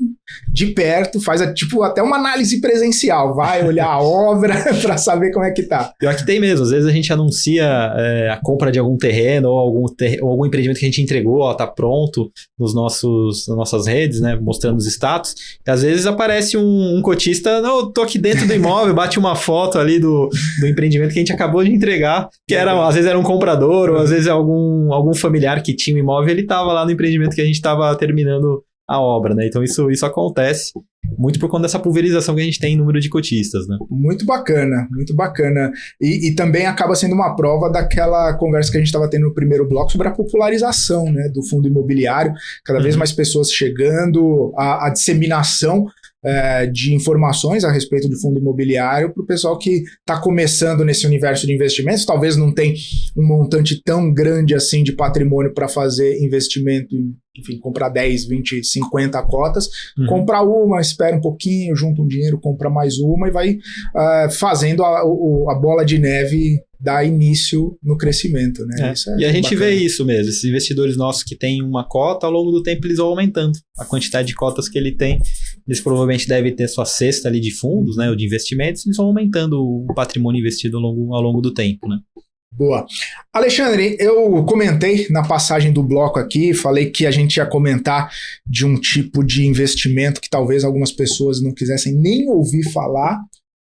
de perto, faz até uma análise presencial, vai olhar a obra para saber como é que tá. Pior que tem mesmo, às vezes a gente anuncia a compra de algum terreno ou algum empreendimento que a gente entregou, tá pronto nas nossas redes, né, mostrando os status, e às vezes aparece um cotista, não, eu tô aqui dentro do imóvel, bate uma foto ali do empreendimento que a gente acabou de entregar, que às vezes era um comprador, ou às vezes algum familiar que tinha um imóvel, ele tava lá no empreendimento que a gente tava terminando a obra, né? Então isso acontece muito por conta dessa pulverização que a gente tem em número de cotistas, né? Muito bacana, muito bacana. E também acaba sendo uma prova daquela conversa que a gente estava tendo no primeiro bloco sobre a popularização, né, do fundo imobiliário, cada vez mais pessoas chegando, a disseminação de informações a respeito de fundo imobiliário para o pessoal que está começando nesse universo de investimentos, talvez não tem um montante tão grande assim de patrimônio para fazer investimento enfim, comprar 10, 20, 50 cotas, compra uma, espera um pouquinho, junta um dinheiro, compra mais uma e vai fazendo a bola de neve dar início no crescimento, né? E a gente vê isso mesmo, esses investidores nossos que têm uma cota, ao longo do tempo eles vão aumentando a quantidade de cotas que ele tem, eles provavelmente devem ter sua cesta ali de fundos, né, ou de investimentos, eles vão aumentando o patrimônio investido ao longo do tempo, né? Boa. Alexandre, eu comentei na passagem do bloco aqui, falei que a gente ia comentar de um tipo de investimento que talvez algumas pessoas não quisessem nem ouvir falar,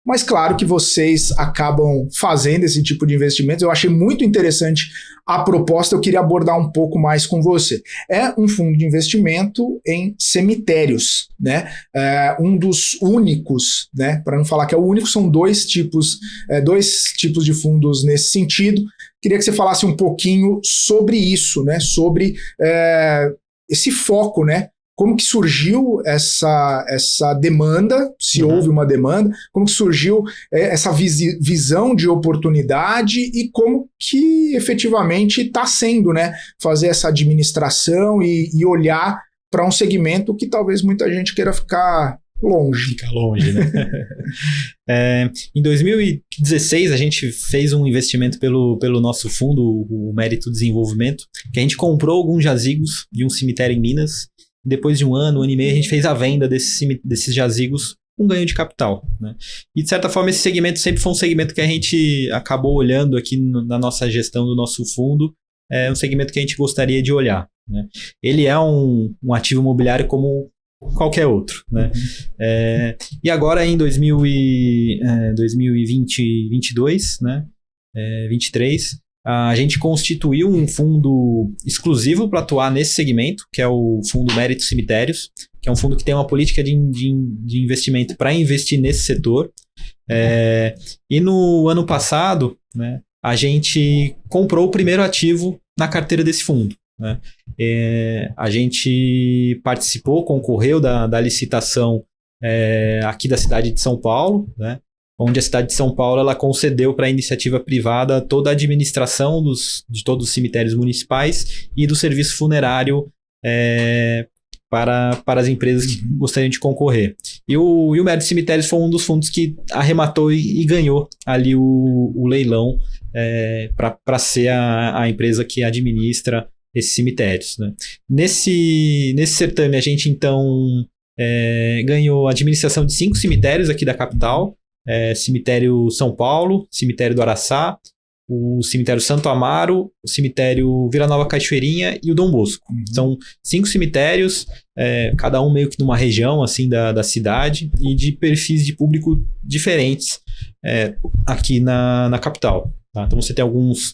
mas claro que vocês acabam fazendo esse tipo de investimentos. Eu achei muito interessante a proposta, eu queria abordar um pouco mais com você. É um fundo de investimento em cemitérios, né? Um dos únicos, né? Para não falar que é o único, são dois tipos de fundos nesse sentido. Queria que você falasse um pouquinho sobre isso, né? Sobre esse foco, né? como que surgiu essa demanda, se houve uma demanda, como que surgiu essa visão de oportunidade e como que efetivamente está sendo, né, fazer essa administração e olhar para um segmento que talvez muita gente queira ficar longe. Fica longe, né? Em 2016, a gente fez um investimento pelo nosso fundo, o Mérito Desenvolvimento, que a gente comprou alguns jazigos de um cemitério em Minas. Depois de um ano e meio, a gente fez a venda desses jazigos com ganho de capital, né? E, de certa forma, esse segmento sempre foi um segmento que a gente acabou olhando aqui na nossa gestão do nosso fundo. É um segmento que a gente gostaria de olhar, né? Ele é um ativo imobiliário como qualquer outro, né? E agora em 2022, né? 23, a gente constituiu um fundo exclusivo para atuar nesse segmento, que é o Fundo Mérito Cemitérios, que é um fundo que tem uma política de investimento para investir nesse setor. E no ano passado, né, a gente comprou o primeiro ativo na carteira desse fundo, né? A gente concorreu da licitação aqui da cidade de São Paulo, né? Onde a cidade de São Paulo ela concedeu para a iniciativa privada toda a administração de todos os cemitérios municipais e do serviço funerário para as empresas que gostariam de concorrer. E o Mérito Cemitérios foi um dos fundos que arrematou e ganhou ali o leilão para ser a empresa que administra esses cemitérios, né? Nesse certame, a gente, então, ganhou a administração de 5 cemitérios aqui da capital. Cemitério São Paulo, Cemitério do Araçá, o Cemitério Santo Amaro, o Cemitério Vila Nova Cachoeirinha e o Dom Bosco. São 5 cemitérios, cada um meio que numa região assim, da cidade e de perfis de público diferentes aqui na capital. Tá? Então você tem alguns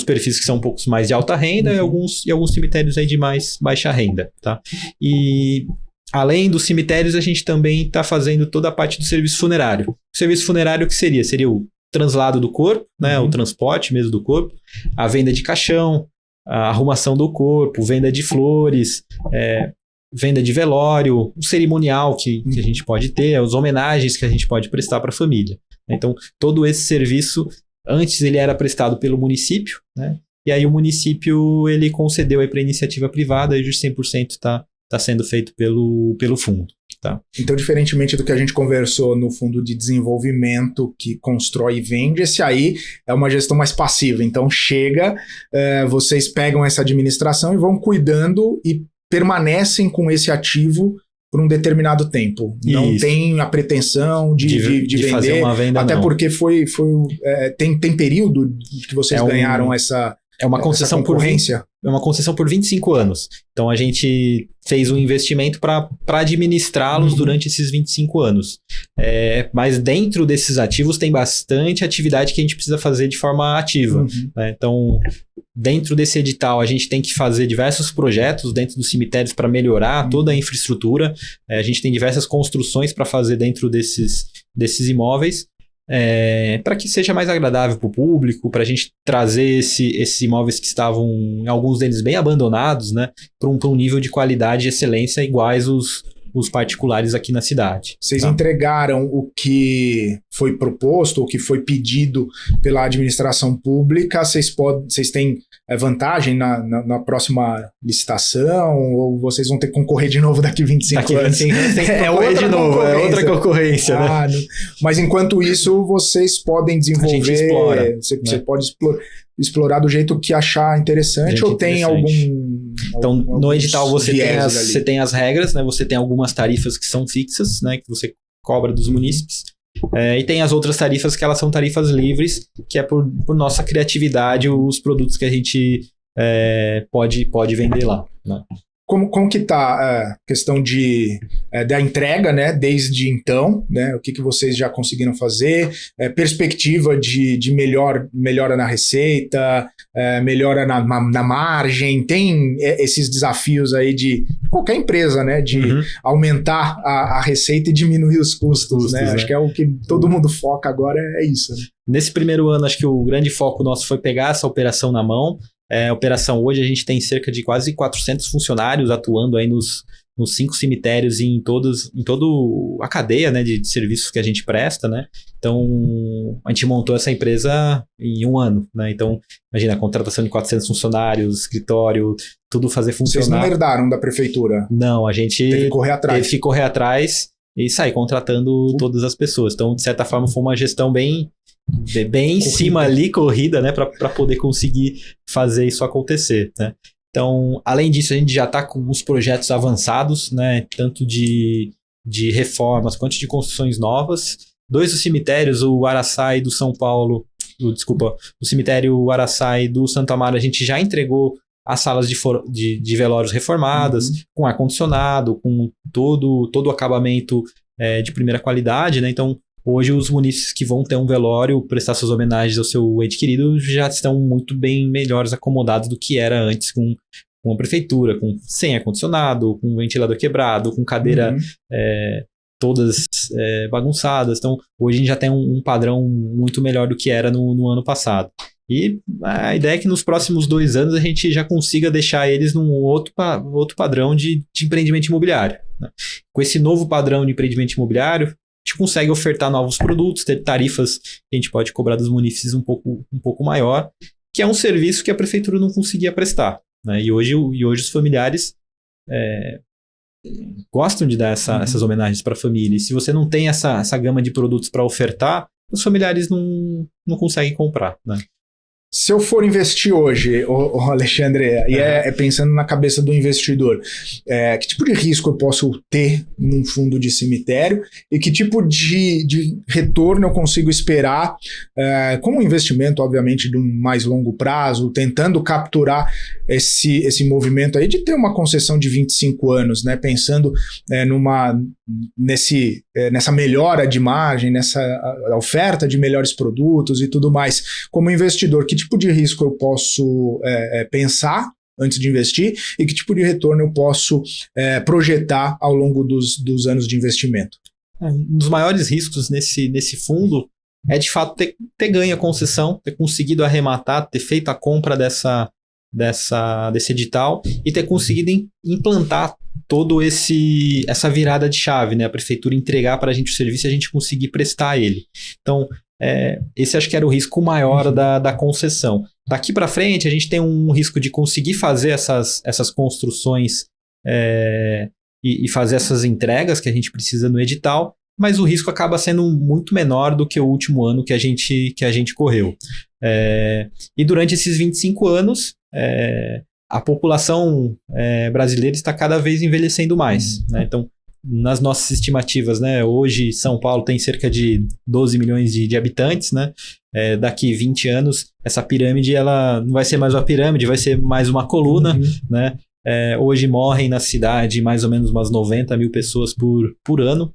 perfis que são um pouco mais de alta renda e alguns cemitérios aí de mais baixa renda. Tá? E além dos cemitérios, a gente também está fazendo toda a parte do serviço funerário. O serviço funerário que seria? Seria o translado do corpo, né? O transporte mesmo do corpo, a venda de caixão, a arrumação do corpo, venda de flores, venda de velório, o cerimonial que a gente pode ter, as homenagens que a gente pode prestar para a família. Então, todo esse serviço, antes ele era prestado pelo município, né? E aí o município ele concedeu para a iniciativa privada e os 100% está sendo feito pelo fundo. Tá? Então, diferentemente do que a gente conversou no fundo de desenvolvimento que constrói e vende, esse aí é uma gestão mais passiva. Então, vocês pegam essa administração e vão cuidando e permanecem com esse ativo por um determinado tempo. Não tem a pretensão de vender, fazer uma venda, até não. Porque tem período que vocês ganharam essa uma concessão concorrência? É uma concessão por 25 anos. Então, a gente fez um investimento para administrá-los durante esses 25 anos. Mas dentro desses ativos tem bastante atividade que a gente precisa fazer de forma ativa. Né? Então, dentro desse edital, a gente tem que fazer diversos projetos dentro dos cemitérios para melhorar toda a infraestrutura. A gente tem diversas construções para fazer dentro desses imóveis. Para que seja mais agradável para o público, para a gente trazer esses imóveis que estavam, alguns deles bem abandonados, né, para um nível de qualidade e excelência iguais os particulares aqui na cidade. Vocês entregaram o que foi proposto, o que foi pedido pela administração pública, vocês têm vantagem na próxima licitação, ou vocês vão ter que concorrer de novo daqui 25 anos? Tem que concorrer de novo, é outra concorrência. Né? Mas enquanto isso, vocês podem desenvolver, a gente explora, você pode explorar do jeito que achar interessante, ou tem Então, no edital você tem as regras, né? Você tem algumas tarifas que são fixas, né? Que você cobra dos munícipes. E tem as outras tarifas que elas são tarifas livres, que é por nossa criatividade os produtos que a gente pode vender lá. Né? Como que está a questão da entrega, né, desde então, né, o que vocês já conseguiram fazer, perspectiva de melhora na receita, melhora na margem, tem esses desafios aí de qualquer empresa, né, de aumentar a receita e diminuir os custos, né? Acho que é o que todo mundo foca agora, é isso. Né? Nesse primeiro ano, acho que o grande foco nosso foi pegar essa operação na mão. A operação hoje, a gente tem cerca de quase 400 funcionários atuando aí nos nos 5 cemitérios e em toda a cadeia, né, de serviços que a gente presta, né? Então, a gente montou essa empresa em 1 ano, né? Então, imagina, a contratação de 400 funcionários, escritório, tudo fazer funcionar. Vocês não herdaram da prefeitura? Não, a gente teve que correr atrás e sair contratando todas as pessoas. Então, de certa forma, foi uma gestão bem em cima ali, corrida, né? Para poder conseguir fazer isso acontecer, né? Então, além disso, a gente já está com os projetos avançados, né? Tanto de reformas quanto de construções novas. 2 dos cemitérios, o Araçá e do São Paulo, o cemitério Araçá e do Santo Amaro, a gente já entregou as salas de velórios reformadas, com ar-condicionado, com todo o acabamento de primeira qualidade, né? Então, hoje os munícipes que vão ter um velório, prestar suas homenagens ao seu ente querido, já estão muito bem melhores acomodados do que era antes com a prefeitura, sem ar-condicionado, com ventilador quebrado, com cadeira todas bagunçadas. Então, hoje a gente já tem um padrão muito melhor do que era no ano passado. E a ideia é que nos próximos 2 anos a gente já consiga deixar eles num outro padrão de empreendimento imobiliário, né? Com esse novo padrão de empreendimento imobiliário, a gente consegue ofertar novos produtos, ter tarifas que a gente pode cobrar dos munícipes um pouco maior, que é um serviço que a prefeitura não conseguia prestar, né? E hoje os familiares gostam de dar essas homenagens para a família. E se você não tem essa gama de produtos para ofertar, os familiares não conseguem comprar, né? Se eu for investir hoje, Alexandre, e pensando na cabeça do investidor, que tipo de risco eu posso ter num fundo de cemitério e que tipo de retorno eu consigo esperar com um investimento, obviamente, de um mais longo prazo, tentando capturar esse movimento aí de ter uma concessão de 25 anos, né? Pensando nessa melhora de margem, nessa oferta de melhores produtos e tudo mais. Como investidor, que tipo de risco eu posso pensar antes de investir e que tipo de retorno eu posso projetar ao longo dos anos de investimento? Um dos maiores riscos nesse fundo é, de fato, ter ganho a concessão, ter conseguido arrematar, ter feito a compra desse edital e ter conseguido implantar essa virada de chave, né? A prefeitura entregar para a gente o serviço e a gente conseguir prestar ele. Então, esse acho que era o risco maior da concessão. Daqui para frente, a gente tem um risco de conseguir fazer essas construções e fazer essas entregas que a gente precisa no edital, mas o risco acaba sendo muito menor do que o último ano que a gente correu. E durante esses 25 anos, a população brasileira está cada vez envelhecendo mais, né? Então, nas nossas estimativas, né, hoje São Paulo tem cerca de 12 milhões de habitantes, né? Daqui 20 anos, essa pirâmide ela não vai ser mais uma pirâmide, vai ser mais uma coluna, né? Hoje morrem na cidade mais ou menos umas 90 mil pessoas por ano.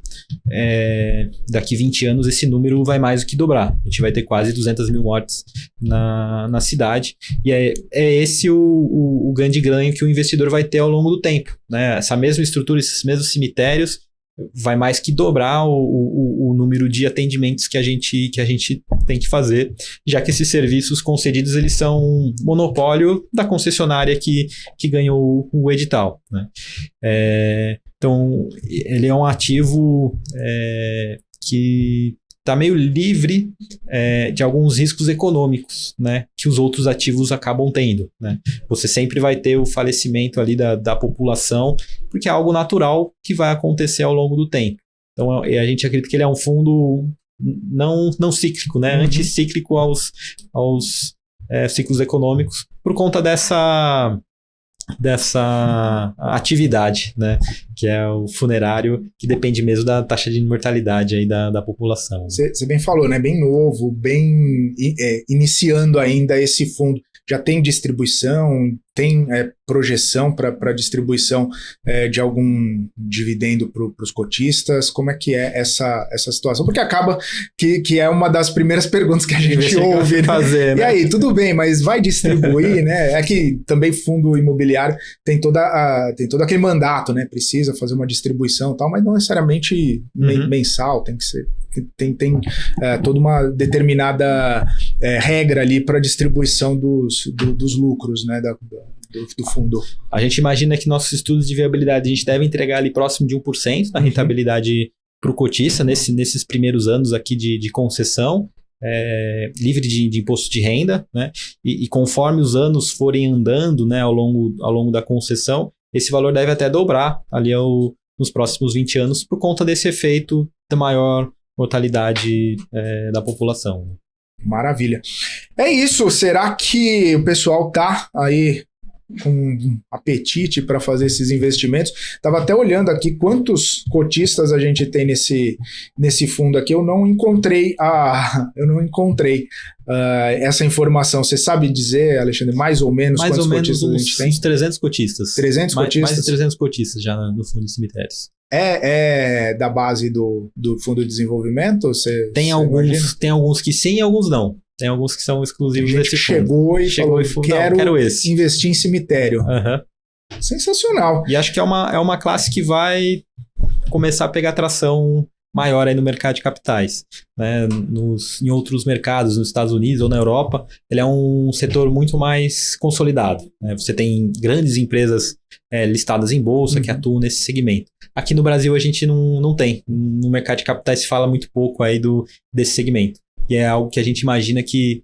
Daqui 20 anos esse número vai mais do que dobrar. A gente vai ter quase 200 mil mortes na cidade. E é esse o grande ganho que o investidor vai ter ao longo do tempo, né? Essa mesma estrutura, esses mesmos cemitérios, vai mais que dobrar o número de atendimentos que a gente tem que fazer, já que esses serviços concedidos eles são monopólio da concessionária que ganhou o edital, né? Então, ele é um ativo que está meio livre de alguns riscos econômicos, né, que os outros ativos acabam tendo, né? Você sempre vai ter o falecimento ali da população, porque é algo natural que vai acontecer ao longo do tempo. Então, a gente acredita que ele é um fundo não cíclico, né, anticíclico aos ciclos econômicos, por conta dessa atividade, né, que é o funerário, que depende mesmo da taxa de mortalidade aí da população. Você bem falou, né? Bem novo, bem iniciando ainda esse fundo. Já tem distribuição, tem projeção para distribuição de algum dividendo para os cotistas? Como é que é essa situação? Porque acaba que é uma das primeiras perguntas que a gente ouve, né? Fazer, né? E aí, tudo bem, mas vai distribuir, né? É que também fundo imobiliário tem todo aquele mandato, né? Precisa fazer uma distribuição e tal, mas não necessariamente mensal, tem que ser. Tem toda uma determinada regra ali para a distribuição dos lucros, né, do fundo? A gente imagina que nossos estudos de viabilidade a gente deve entregar ali próximo de 1% da rentabilidade para o cotista nesses primeiros anos aqui de concessão, livre de imposto de renda, né? E conforme os anos forem andando, né, ao longo da concessão, esse valor deve até dobrar ali nos próximos 20 anos por conta desse efeito da maior mortalidade da população. Maravilha. É isso. Será que o pessoal tá aí com apetite para fazer esses investimentos? Estava até olhando aqui quantos cotistas a gente tem nesse fundo aqui. Eu não encontrei essa informação. Você sabe dizer, Alexandre, mais ou menos quantos cotistas a gente tem? Uns 300 cotistas. 300 cotistas? Mais de 300 cotistas já no fundo de cemitérios. É da base do Fundo de Desenvolvimento? Tem alguns que sim e alguns não. Tem alguns que são exclusivos desse fundo. Chegou e falou, quero esse. investir em cemitério. Uhum. Sensacional. E acho que é uma classe que vai começar a pegar tração maior aí no mercado de capitais, né? Em outros mercados, nos Estados Unidos ou na Europa, ele é um setor muito mais consolidado, né? Você tem grandes empresas listadas em bolsa que atuam nesse segmento. Aqui no Brasil a gente não tem. No mercado de capitais se fala muito pouco aí desse segmento. E é algo que a gente imagina que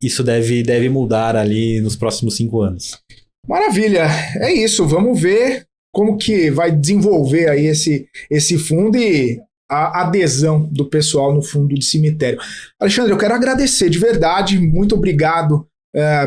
isso deve mudar ali nos próximos 5 anos. Maravilha, é isso. Vamos ver como que vai desenvolver aí esse fundo e a adesão do pessoal no fundo de cemitério. Alexandre, eu quero agradecer de verdade, muito obrigado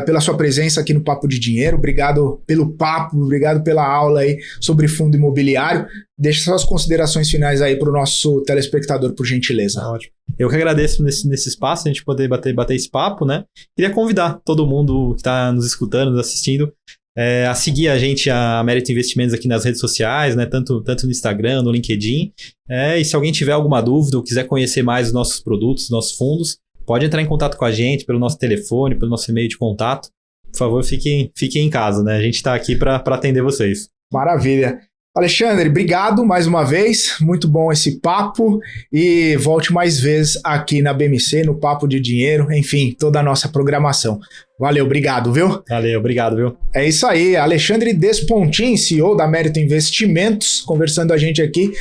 pela sua presença aqui no Papo de Dinheiro, obrigado pelo papo, obrigado pela aula aí sobre fundo imobiliário. Deixa suas considerações finais aí para o nosso telespectador, por gentileza. Ótimo. Eu que agradeço nesse espaço, a gente poder bater esse papo, né? Queria convidar todo mundo que está nos escutando, nos assistindo, a seguir a gente, a Mérito Investimentos, aqui nas redes sociais, né? Tanto no Instagram, no LinkedIn. E se alguém tiver alguma dúvida ou quiser conhecer mais os nossos produtos, nossos fundos, pode entrar em contato com a gente pelo nosso telefone, pelo nosso e-mail de contato. Por favor, fiquem em casa, né? A gente está aqui para atender vocês. Maravilha. Alexandre, obrigado mais uma vez. Muito bom esse papo. E volte mais vezes aqui na BMC, no Papo de Dinheiro. Enfim, toda a nossa programação. Valeu, obrigado, viu? Valeu, obrigado, viu? É isso aí. Alexandre Despontin, CEO da Mérito Investimentos, conversando a gente aqui,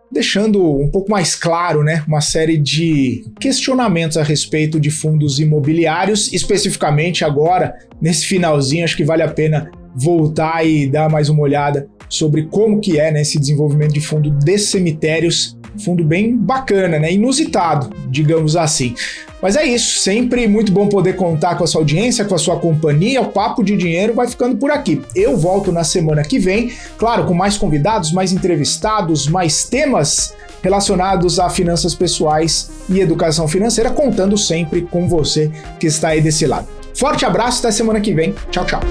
deixando um pouco mais claro, né, uma série de questionamentos a respeito de fundos imobiliários, especificamente agora, nesse finalzinho, acho que vale a pena voltar e dar mais uma olhada sobre como que é, né, esse desenvolvimento de fundo de cemitérios, fundo bem bacana, né, inusitado, digamos assim. Mas é isso, sempre muito bom poder contar com a sua audiência, com a sua companhia. O Papo de Dinheiro vai ficando por aqui. Eu volto na semana que vem, claro, com mais convidados, mais entrevistados, mais temas relacionados a finanças pessoais e educação financeira, contando sempre com você que está aí desse lado. Forte abraço, até semana que vem. Tchau, tchau.